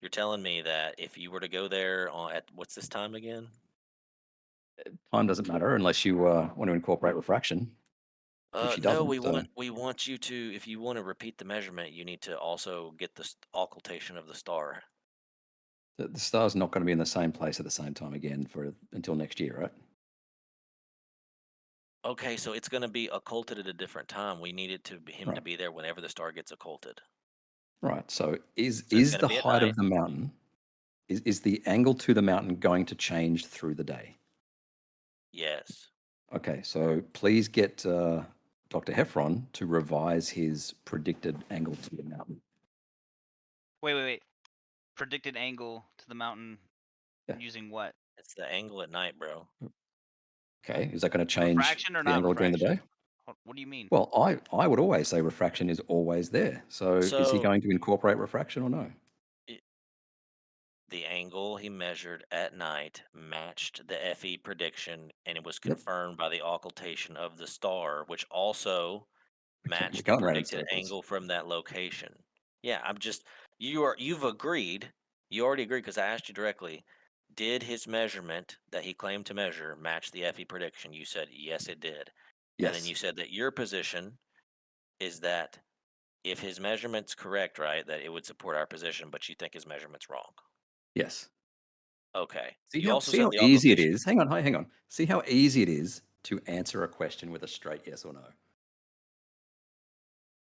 you're telling me that if you were to go there at what's this time again? Time doesn't matter unless you want to incorporate refraction, which he No, doesn't. So we want you to, if you want to repeat the measurement, you need to also get the occultation of the star. the star's not going to be in the same place at the same time again for until next year, right? Okay, so it's going to be occulted at a different time. We needed him to Right. be there whenever the star gets occulted. Right. So So it's is going to the be at height night. of the mountain is the angle to the mountain going to change through the day? Yes. Okay. So please get Dr. Heffron to revise his predicted angle to the mountain. Wait. Predicted angle to the mountain Yeah. using what? It's the angle at night, bro. Okay. Is that going to change Refraction or the not angle during the day? refraction? What do you mean? Well, I would always say refraction is always there. So is he So going to incorporate refraction or no? the angle he measured at night matched the FE prediction, and it was Yep. confirmed by the occultation of the star, which also We're matched the going around in predicted circles. angle from that location. Yeah, you've agreed. You already agreed because I asked you directly. Did his measurement that he claimed to measure match the FE prediction? You said yes, it did. And then Yes. you said that your position is that if his measurement's correct, right, that it would support our position, but you think his measurement's wrong. Yes. Okay. See You how also said the easy it occultation. is. Hang on. See how easy it is to answer a question with a straight yes or no.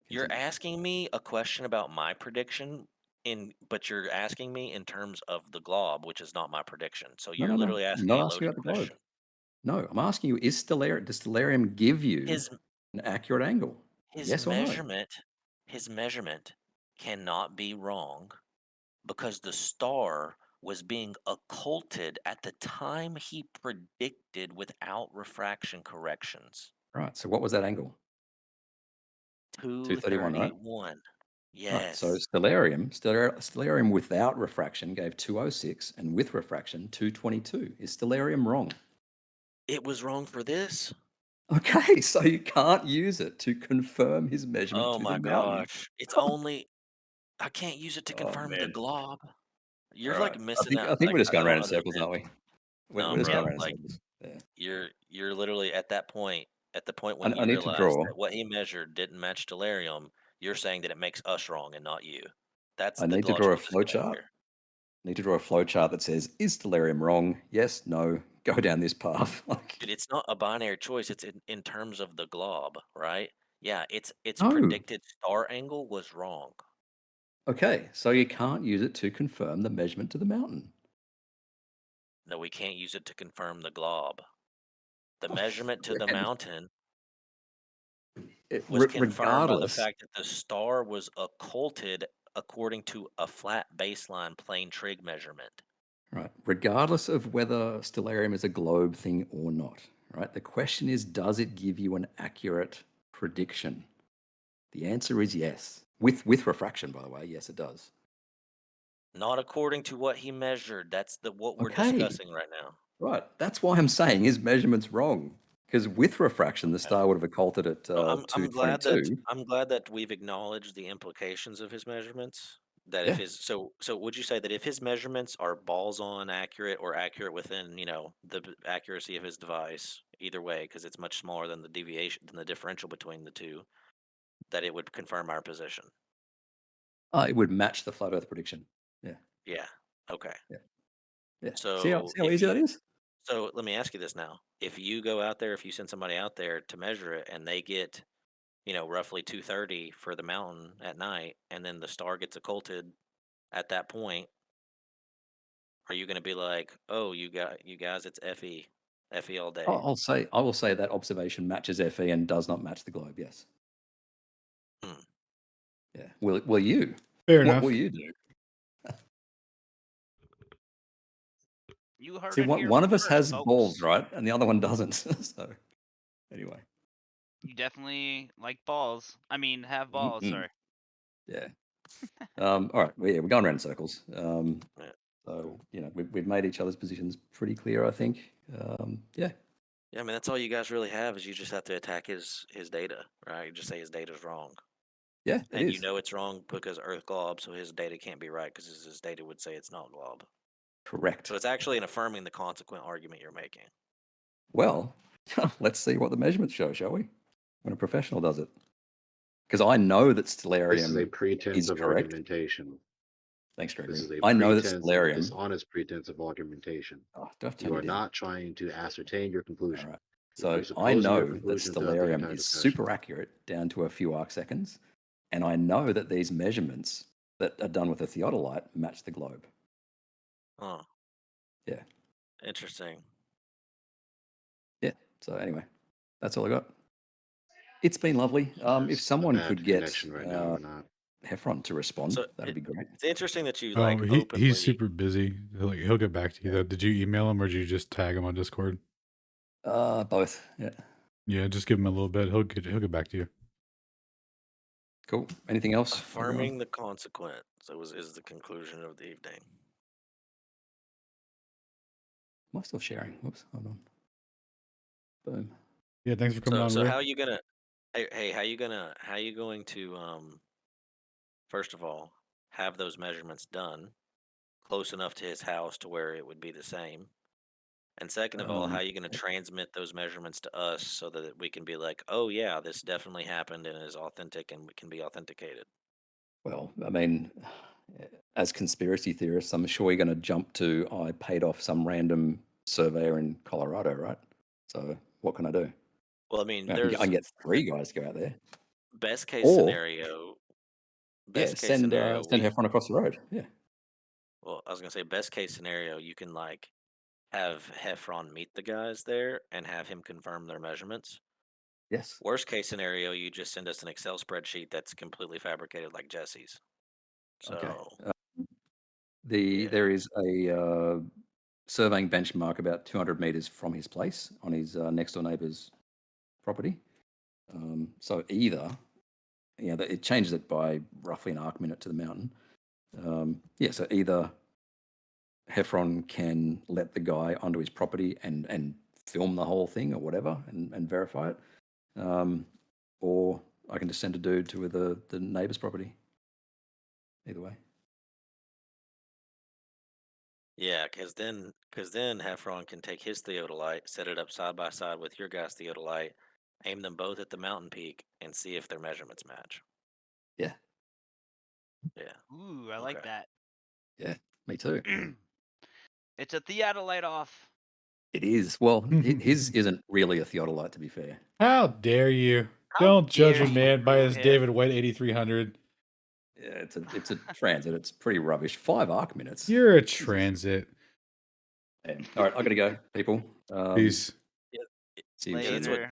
You're Continue. asking me a question about my prediction but you're asking me in terms of the glob, which is not my prediction. So No, you're no, no. literally I'm asking not a asking loaded about the globe. question. No, I'm asking you, does Stellarium give you His an accurate angle? his Yes or no? measurement cannot be wrong because the star was being occulted at the time he predicted without refraction corrections. Right. So what was that angle? 231, right? 231. Right. So Yes. Stellarium without refraction gave 206, and with refraction 222. Is Stellarium wrong? It was wrong for this. Okay, so you can't use it to confirm his measurement Oh to the my mountain. gosh. It's only I can't use it to Oh confirm the man. glob. All You're right. like I missing think out. I think Like we're just I going around don't in circles, understand. aren't we? No, We're just going bro. around in Like circles. Yeah. you're literally at that point, when I you need to realize draw. that what he measured didn't match Stellarium, you're saying that it makes us wrong and not you. That's I the need to draw a logical flow disconnect chart. here. Need to draw a flow chart that says, is Stellarium wrong? Yes, no, go down this path. Like, Dude, it's not a binary choice. It's in terms of the glob, right? Yeah, its no. predicted star angle was wrong. Okay, so you can't use it to confirm the measurement to the mountain. No, we can't use it to confirm the glob. The Oh, measurement to the and mountain was confirmed by the regardless, fact that the star was occulted according to a flat baseline plane trig measurement. right? Regardless of whether Stellarium is a globe thing or not, right? The question is, does it give you an accurate prediction? The answer is yes. With refraction, by the way, yes, it does. Not according to what he measured. That's what we're Okay, discussing right now. right. That's why I'm saying his measurement's wrong. Because with refraction, the star would have occulted at So I'm glad that 222. we've acknowledged the implications of his measurements. That if Yeah. his so would you say that if his measurements are balls on accurate or accurate within the accuracy of his device, either way, because it's much smaller than the deviation than the differential between the two, that it would confirm our position. It would match the flat Earth prediction. Yeah. Yeah. Okay. Yeah. Yeah. So See how easy that is? So let me ask you this now: if you go out there, if you send somebody out there to measure it, and they get roughly 2:30 for the mountain at night, and then the star gets occulted at that point, are you going to be like, "Oh, you guys, it's FE all day"? I will say that observation matches FE and does not match the globe. Yes. Hmm. Yeah. Will you? Fair What enough. will you do? You heard See, it here one of us first, has folks. balls, right, and the other one doesn't. So, anyway. You definitely like balls. I mean, have balls. Mm-mm. Sorry. Yeah. All right. Well, yeah, we're going around in circles. Yeah. So we've made each other's positions pretty clear, I think. Yeah. Yeah, I mean that's all you guys really have is you just have to attack his data, right? You just say his data's wrong, Yeah, it and is. it's wrong because Earth glob, so his data can't be right because his data would say it's not glob. Correct. So it's actually an affirming the consequent argument you're making. Well, let's see what the measurements show, shall we? When a professional does it. Because I know that This is a Stellarium pretense is of correct. argumentation. Thanks, This Gregory. is a I know that pretense, a Stellarium. dishonest pretense of argumentation. Oh, do I have to You turn are it down? not trying to ascertain your All conclusion. right. You're So I presupposing your know that conclusion throughout the Stellarium entire is discussion. super accurate down to a few arc seconds. And I know that these measurements that are done with a theodolite match the globe. Oh, Yeah. interesting. Yeah. So anyway, that's all I got. It's been lovely. If There's a someone bad could get connection right now or not. Heffron to respond, So that'd be great. it's interesting that you Oh, like he's openly. super busy. He'll get back to you though. Did you email him or did you just tag him on Discord? Both. Yeah. Yeah, just give him a little bit. He'll get back to you. Cool. Anything else? everyone? Affirming the consequence is the conclusion of the evening. Am I still sharing? Whoops. Hold on. Boom. Yeah, thanks for coming on, So Rick. how are you gonna? Hey, how you going to first of all have those measurements done close enough to his house to where it would be the same? And second of all, how are you going to transmit those measurements to us so that we can be like, oh yeah, this definitely happened and is authentic and can be authenticated? Well, I mean, as conspiracy theorists, I'm sure you're going to jump to I paid off some random surveyor in Colorado, right? So what can I do? Well, I mean, I can get 3 guys to go out there. best case Or scenario. yeah, send Heffron across the road. Yeah. Well, I was gonna say best case scenario, you can like have Heffron meet the guys there and have him confirm their measurements. Yes. Worst case scenario, you just send us an Excel spreadsheet that's completely fabricated like Jesse's. So Okay. yeah. There is a surveying benchmark about 200 meters from his place on his next door neighbor's property. So either, it changes it by roughly an arc minute to the mountain. So either Heffron can let the guy onto his property and film the whole thing or whatever and verify it, or I can just send a dude to the neighbor's property. Either way. Yeah, because then Heffron can take his Theodolite, set it up side by side with your guy's Theodolite, aim them both at the mountain peak, and see if their measurements match. Yeah. Yeah. Ooh, I like Okay. that. Yeah, me too. It's a theodolite off. It is. Well, his isn't really a theodolite, to be fair. How dare you? How Don't judge dare a you, man by his Runehead. David White 8300. Yeah, it's a transit. It's pretty rubbish. 5 arc minutes. You're a Jesus. transit. Yeah. All right, I gotta go, people. Peace. See you Yeah, that's soon. what Later.